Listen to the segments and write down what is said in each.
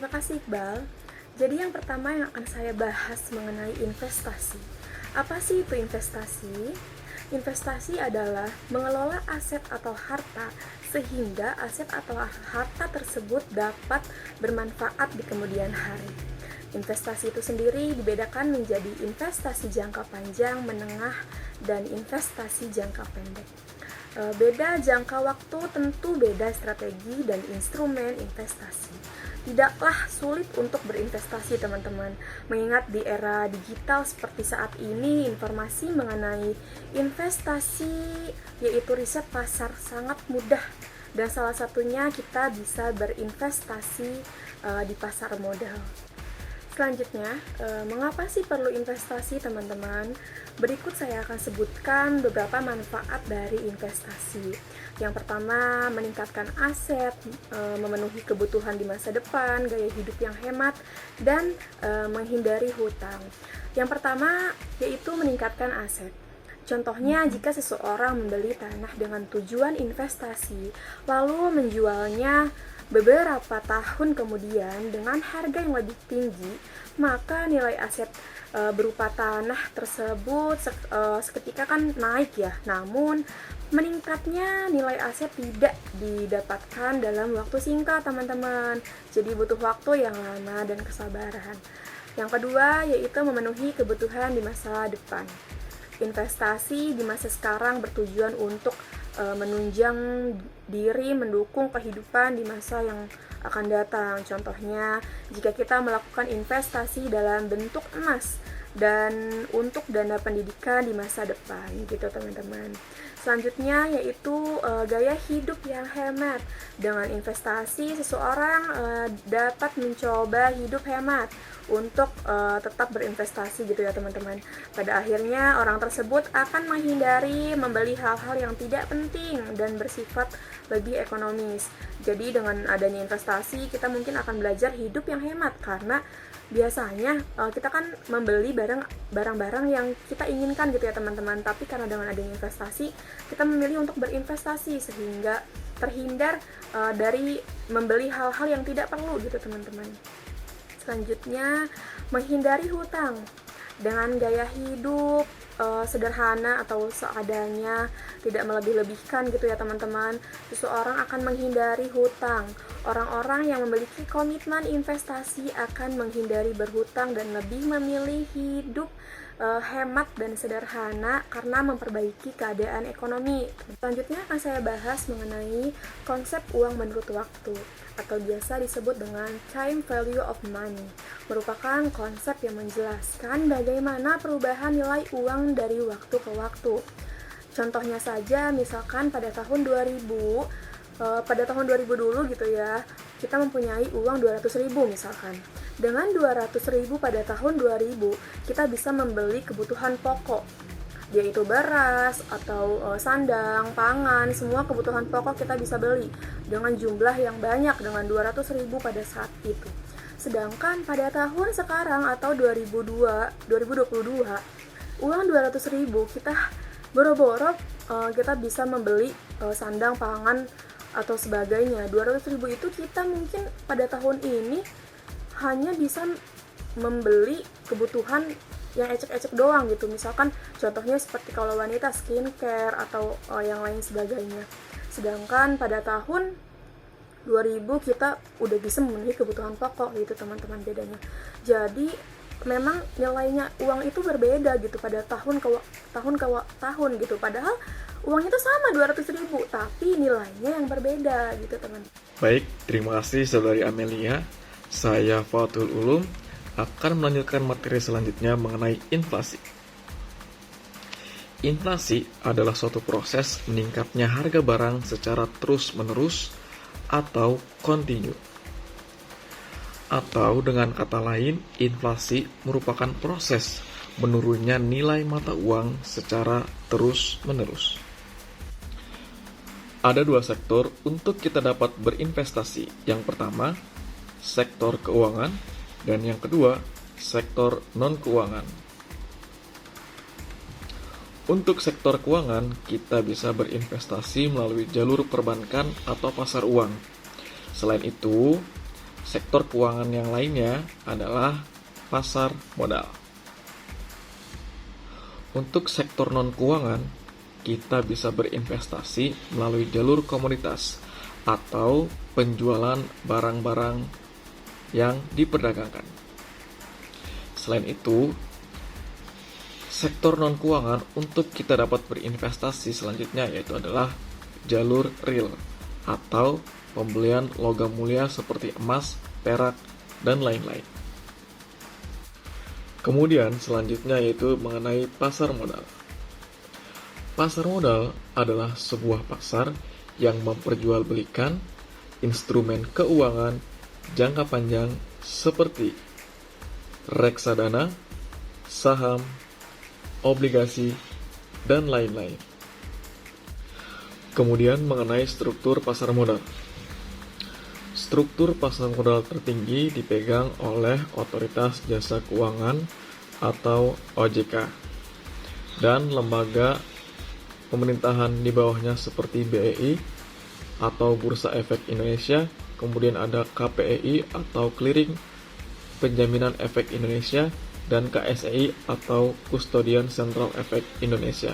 Terima kasih Iqbal. Jadi yang pertama yang akan saya bahas mengenai investasi. Apa sih itu investasi? Investasi adalah mengelola aset atau harta sehingga aset atau harta tersebut dapat bermanfaat di kemudian hari. Investasi itu sendiri dibedakan menjadi investasi jangka panjang, menengah, dan investasi jangka pendek. Beda jangka waktu tentu beda strategi dan instrumen investasi. Tidaklah sulit untuk berinvestasi teman-teman, mengingat di era digital seperti saat ini informasi mengenai investasi yaitu riset pasar sangat mudah, dan salah satunya kita bisa berinvestasi di pasar modal. Selanjutnya, mengapa sih perlu investasi teman-teman? Berikut saya akan sebutkan beberapa manfaat dari investasi. Yang pertama, meningkatkan aset, memenuhi kebutuhan di masa depan, gaya hidup yang hemat, dan menghindari hutang. Yang pertama, yaitu meningkatkan aset. Contohnya, jika seseorang membeli tanah dengan tujuan investasi, lalu menjualnya beberapa tahun kemudian dengan harga yang lebih tinggi, maka nilai aset berupa tanah tersebut seketika kan naik ya. Namun meningkatnya nilai aset tidak didapatkan dalam waktu singkat teman-teman. Jadi butuh waktu yang lama dan kesabaran. Yang kedua yaitu memenuhi kebutuhan di masa depan. Investasi di masa sekarang bertujuan untuk menunjang diri, mendukung kehidupan di masa yang akan datang. Contohnya, jika kita melakukan investasi dalam bentuk emas dan untuk dana pendidikan di masa depan, gitu teman-teman. Selanjutnya yaitu gaya hidup yang hemat. Dengan investasi, seseorang dapat mencoba hidup hemat untuk tetap berinvestasi gitu ya teman-teman. Pada akhirnya orang tersebut akan menghindari membeli hal-hal yang tidak penting dan bersifat lebih ekonomis. Jadi dengan adanya investasi kita mungkin akan belajar hidup yang hemat, karena biasanya kita kan membeli barang-barang yang kita inginkan gitu ya teman-teman. Tapi karena dengan adanya investasi kita memilih untuk berinvestasi sehingga terhindar dari membeli hal-hal yang tidak perlu gitu teman-teman. Selanjutnya, menghindari hutang. Dengan gaya hidup sederhana atau seadanya, tidak melebih-lebihkan gitu ya teman-teman, seseorang akan menghindari hutang. Orang-orang yang memiliki komitmen investasi akan menghindari berhutang dan lebih memilih hidup hemat dan sederhana karena memperbaiki keadaan ekonomi. Selanjutnya akan saya bahas mengenai konsep uang menurut waktu, atau biasa disebut dengan time value of money. Merupakan konsep yang menjelaskan bagaimana perubahan nilai uang dari waktu ke waktu. Contohnya saja, misalkan pada tahun 2000 dulu gitu ya, kita mempunyai uang 200.000 misalkan. Dengan 200.000 pada tahun 2000, kita bisa membeli kebutuhan pokok, yaitu beras atau sandang, pangan, semua kebutuhan pokok kita bisa beli dengan jumlah yang banyak, dengan 200.000 pada saat itu. Sedangkan pada tahun sekarang atau 2022, uang 200.000 kita boro-boro kita bisa membeli sandang, pangan, atau sebagainya. 200.000 itu kita mungkin pada tahun ini hanya bisa membeli kebutuhan yang ecek-ecek doang gitu. Misalkan contohnya seperti kalau wanita skincare atau yang lain sebagainya. Sedangkan pada tahun 2000 kita udah bisa memenuhi kebutuhan pokok gitu teman-teman, bedanya. Jadi memang nilainya uang itu berbeda gitu pada tahun ke tahun gitu. Padahal uangnya itu sama 200.000, tapi nilainya yang berbeda gitu teman. Baik, terima kasih saudari Amelia. Saya Fatul Ulum akan melanjutkan materi selanjutnya mengenai inflasi. Inflasi adalah suatu proses meningkatnya harga barang secara terus-menerus atau kontinu. Atau dengan kata lain, inflasi merupakan proses menurunnya nilai mata uang secara terus-menerus. Ada dua sektor untuk kita dapat berinvestasi. Yang pertama, sektor keuangan, dan yang kedua, sektor non-keuangan. Untuk sektor keuangan, kita bisa berinvestasi melalui jalur perbankan atau pasar uang. Selain itu, Sektor keuangan yang lainnya adalah pasar modal. Untuk sektor non-keuangan, kita bisa berinvestasi melalui jalur komoditas atau penjualan barang-barang yang diperdagangkan. Selain itu, sektor non-keuangan untuk kita dapat berinvestasi selanjutnya yaitu adalah jalur real atau pembelian logam mulia seperti emas, perak, dan lain-lain. Kemudian selanjutnya yaitu mengenai pasar modal. Pasar modal adalah sebuah pasar yang memperjualbelikan instrumen keuangan jangka panjang seperti reksadana, saham, obligasi, dan lain-lain. Kemudian mengenai struktur pasar modal. Struktur pasar modal tertinggi dipegang oleh Otoritas Jasa Keuangan atau OJK dan lembaga pemerintahan di bawahnya seperti BEI atau Bursa Efek Indonesia, kemudian ada KPEI atau Clearing Penjaminan Efek Indonesia, dan KSEI atau Kustodian Sentral Efek Indonesia.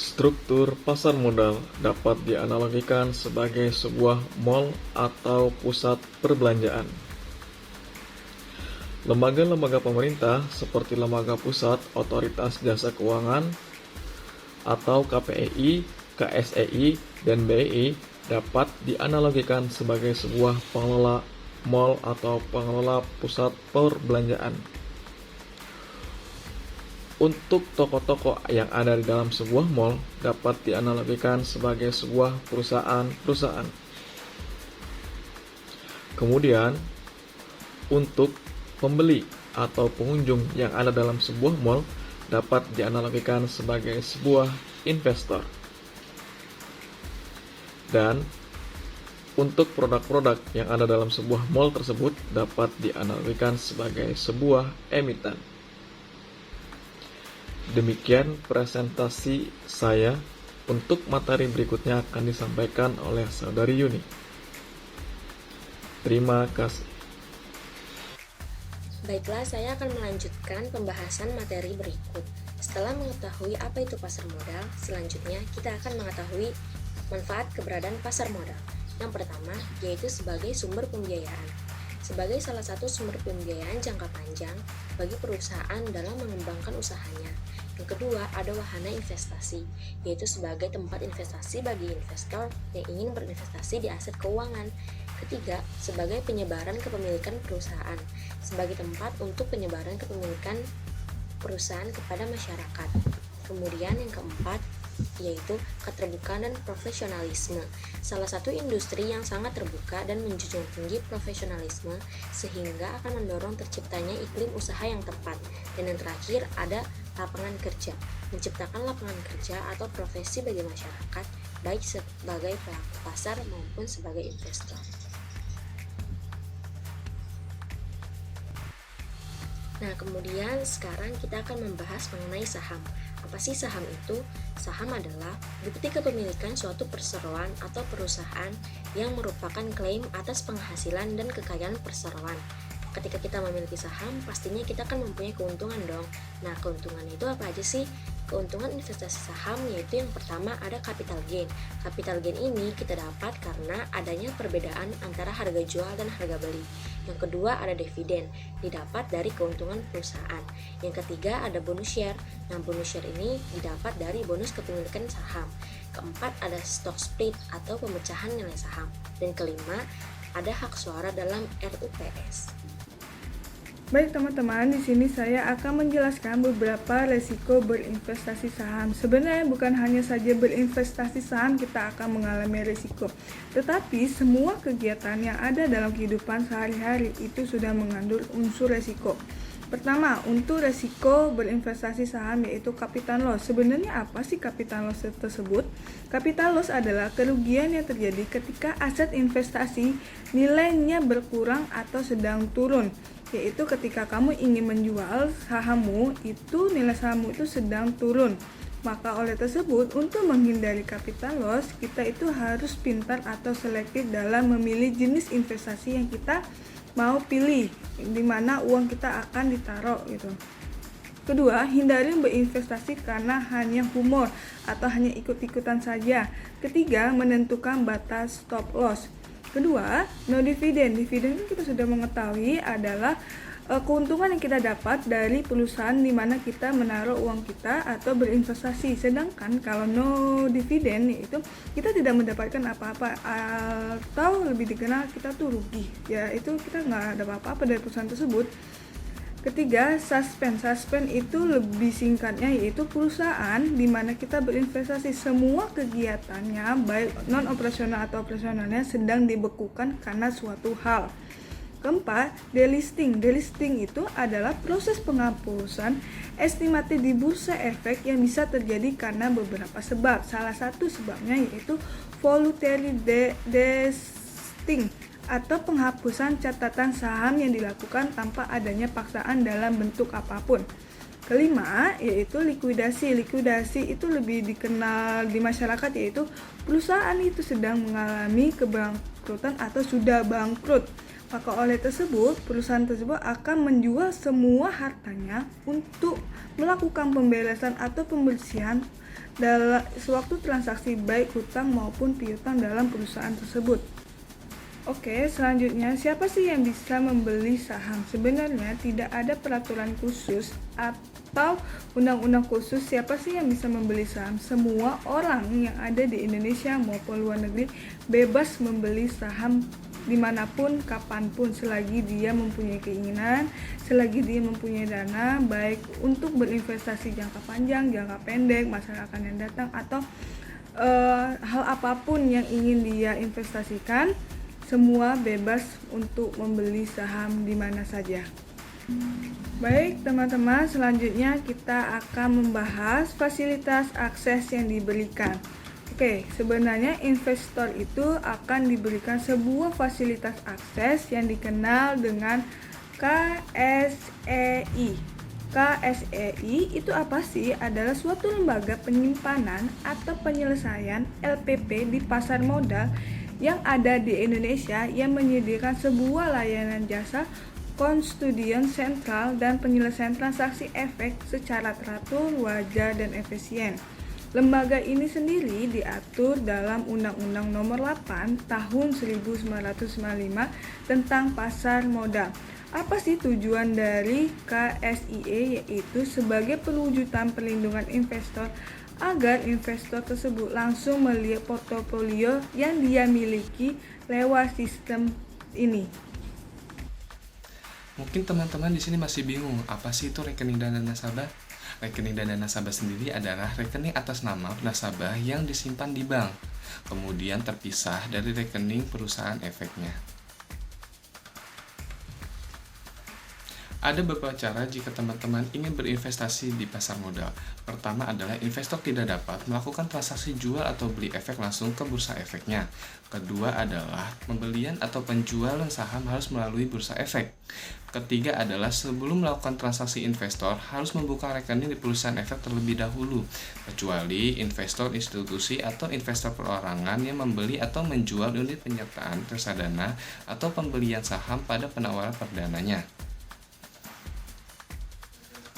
Struktur pasar modal dapat dianalogikan sebagai sebuah mall atau pusat perbelanjaan. Lembaga-lembaga pemerintah seperti Lembaga Pusat Otoritas Jasa Keuangan atau KPEI, KSEI, dan BEI dapat dianalogikan sebagai sebuah pengelola mall atau pengelola pusat perbelanjaan. Untuk toko-toko yang ada di dalam sebuah mall dapat dianalogikan sebagai sebuah perusahaan-perusahaan. Kemudian, untuk pembeli atau pengunjung yang ada dalam sebuah mall dapat dianalogikan sebagai sebuah investor. Dan untuk produk-produk yang ada dalam sebuah mall tersebut dapat dianalogikan sebagai sebuah emiten. Demikian presentasi saya. Untuk materi berikutnya akan disampaikan oleh Saudari Yuni. Terima kasih. Baiklah, saya akan melanjutkan pembahasan materi berikut. Setelah mengetahui apa itu pasar modal, selanjutnya kita akan mengetahui manfaat keberadaan pasar modal. Yang pertama, yaitu sebagai sumber pembiayaan. Sebagai salah satu sumber pembiayaan jangka panjang bagi perusahaan dalam mengembangkan usahanya. Yang kedua, ada wahana investasi, yaitu sebagai tempat investasi bagi investor yang ingin berinvestasi di aset keuangan. Ketiga, sebagai penyebaran kepemilikan perusahaan, sebagai tempat untuk penyebaran kepemilikan perusahaan kepada masyarakat. Kemudian yang keempat, yaitu keterbukaan dan profesionalisme. Salah satu industri yang sangat terbuka dan menjunjung tinggi profesionalisme sehingga akan mendorong terciptanya iklim usaha yang tepat. Dan yang terakhir ada lapangan kerja, menciptakan lapangan kerja atau profesi bagi masyarakat baik sebagai pelaku pasar maupun sebagai investor. Nah, kemudian sekarang kita akan membahas mengenai saham. Apa sih saham itu? Saham adalah bukti kepemilikan suatu perseroan atau perusahaan yang merupakan klaim atas penghasilan dan kekayaan perseroan. Ketika kita memiliki saham, pastinya kita akan mempunyai keuntungan dong. Nah, keuntungan itu apa aja sih? Keuntungan investasi saham yaitu yang pertama ada capital gain. Capital gain ini kita dapat karena adanya perbedaan antara harga jual dan harga beli. Yang kedua ada dividen, didapat dari keuntungan perusahaan. Yang ketiga ada bonus share. Nah, bonus share ini didapat dari bonus kepemilikan saham. Keempat ada stock split atau pemecahan nilai saham. Dan kelima ada hak suara dalam RUPS. Baik teman-teman, di sini saya akan menjelaskan beberapa resiko berinvestasi saham. Sebenarnya bukan hanya saja berinvestasi saham kita akan mengalami resiko, tetapi semua kegiatan yang ada dalam kehidupan sehari-hari itu sudah mengandung unsur resiko. Pertama, untuk resiko berinvestasi saham yaitu capital loss. Sebenarnya apa sih capital loss tersebut? Capital loss adalah kerugian yang terjadi ketika aset investasi nilainya berkurang atau sedang turun. Yaitu ketika kamu ingin menjual sahammu, itu nilai sahammu itu sedang turun. Maka oleh tersebut, untuk menghindari capital loss, kita itu harus pintar atau selektif dalam memilih jenis investasi yang kita mau pilih, di mana uang kita akan ditaruh gitu. Kedua, hindari berinvestasi karena hanya humor atau hanya ikut-ikutan saja. Ketiga, menentukan batas stop loss. Kedua, no dividend. Dividen kita sudah mengetahui adalah keuntungan yang kita dapat dari perusahaan di mana kita menaruh uang kita atau berinvestasi. Sedangkan kalau no dividen itu kita tidak mendapatkan apa-apa, atau lebih dikenal kita tuh rugi. Ya itu kita nggak ada apa-apa dari perusahaan tersebut. Ketiga, suspend. Suspend itu lebih singkatnya yaitu perusahaan di mana kita berinvestasi, semua kegiatannya baik non operasional atau operasionalnya sedang dibekukan karena suatu hal. Keempat, delisting. Delisting itu adalah proses penghapusan estimatif di bursa efek yang bisa terjadi karena beberapa sebab. Salah satu sebabnya yaitu voluntary delisting atau penghapusan catatan saham yang dilakukan tanpa adanya paksaan dalam bentuk apapun. Kelima, yaitu likuidasi. Likuidasi itu lebih dikenal di masyarakat yaitu perusahaan itu sedang mengalami kebangkrutan atau sudah bangkrut. Maka oleh tersebut, perusahaan tersebut akan menjual semua hartanya untuk melakukan pemberesan atau pembersihan dalam sewaktu transaksi baik hutang maupun piutang dalam perusahaan tersebut. Oke, selanjutnya siapa sih yang bisa membeli saham? Sebenarnya tidak ada peraturan khusus atau undang-undang khusus siapa sih yang bisa membeli saham. Semua orang yang ada di Indonesia maupun luar negeri bebas membeli saham dimanapun, kapanpun, selagi dia mempunyai keinginan, selagi dia mempunyai dana, baik untuk berinvestasi jangka panjang, jangka pendek, masa akan yang datang, atau hal apapun yang ingin dia investasikan, semua bebas untuk membeli saham di mana saja. Baik teman-teman, selanjutnya kita akan membahas fasilitas akses yang diberikan. Oke, sebenarnya investor itu akan diberikan sebuah fasilitas akses yang dikenal dengan KSEI. KSEI itu apa sih? Adalah suatu lembaga penyimpanan atau penyelesaian LPP di pasar modal yang ada di Indonesia yang menyediakan sebuah layanan jasa konstudian sentral dan penyelesaian transaksi efek secara teratur, wajar, dan efisien. Lembaga ini sendiri diatur dalam Undang-Undang Nomor 8 Tahun 1995 tentang pasar modal. Apa sih tujuan dari KSIE? Yaitu sebagai perwujudan perlindungan investor agar investor tersebut langsung melihat portofolio yang dia miliki lewat sistem ini. Mungkin teman-teman di sini masih bingung, apa sih itu rekening dana nasabah? Rekening dana nasabah sendiri adalah rekening atas nama nasabah yang disimpan di bank, kemudian terpisah dari rekening perusahaan efeknya. Ada beberapa cara jika teman-teman ingin berinvestasi di pasar modal. Pertama adalah investor tidak dapat melakukan transaksi jual atau beli efek langsung ke bursa efeknya. Kedua adalah pembelian atau penjualan saham harus melalui bursa efek. Ketiga adalah sebelum melakukan transaksi investor harus membuka rekening di perusahaan efek terlebih dahulu, kecuali investor institusi atau investor perorangan yang membeli atau menjual unit penyertaan reksadana atau pembelian saham pada penawaran perdananya.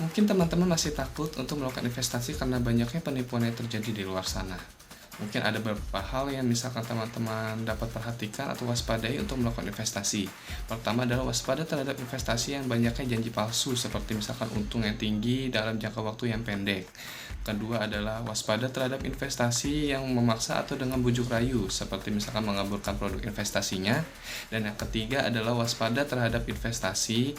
Mungkin teman-teman masih takut untuk melakukan investasi karena banyaknya penipuan yang terjadi di luar sana. Mungkin ada beberapa hal yang misalkan teman-teman dapat perhatikan atau waspadai untuk melakukan investasi. Pertama adalah waspada terhadap investasi yang banyaknya janji palsu, seperti misalkan untung yang tinggi dalam jangka waktu yang pendek. Kedua adalah waspada terhadap investasi yang memaksa atau dengan bujuk rayu, seperti misalkan mengaburkan produk investasinya. Dan yang ketiga adalah waspada terhadap investasi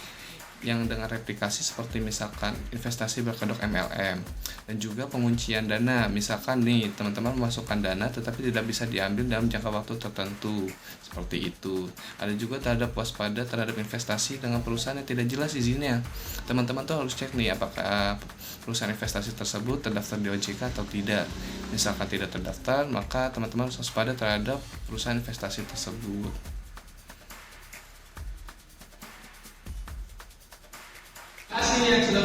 yang dengan replikasi, seperti misalkan investasi berkedok MLM, dan juga penguncian dana. Misalkan nih teman-teman memasukkan dana tetapi tidak bisa diambil dalam jangka waktu tertentu, seperti itu. Ada juga terhadap waspada terhadap investasi dengan perusahaan yang tidak jelas izinnya. Teman-teman tuh harus cek nih apakah perusahaan investasi tersebut terdaftar di OJK atau tidak. Misalkan tidak terdaftar, maka teman-teman harus waspada terhadap perusahaan investasi tersebut. Terima kasih yang sudah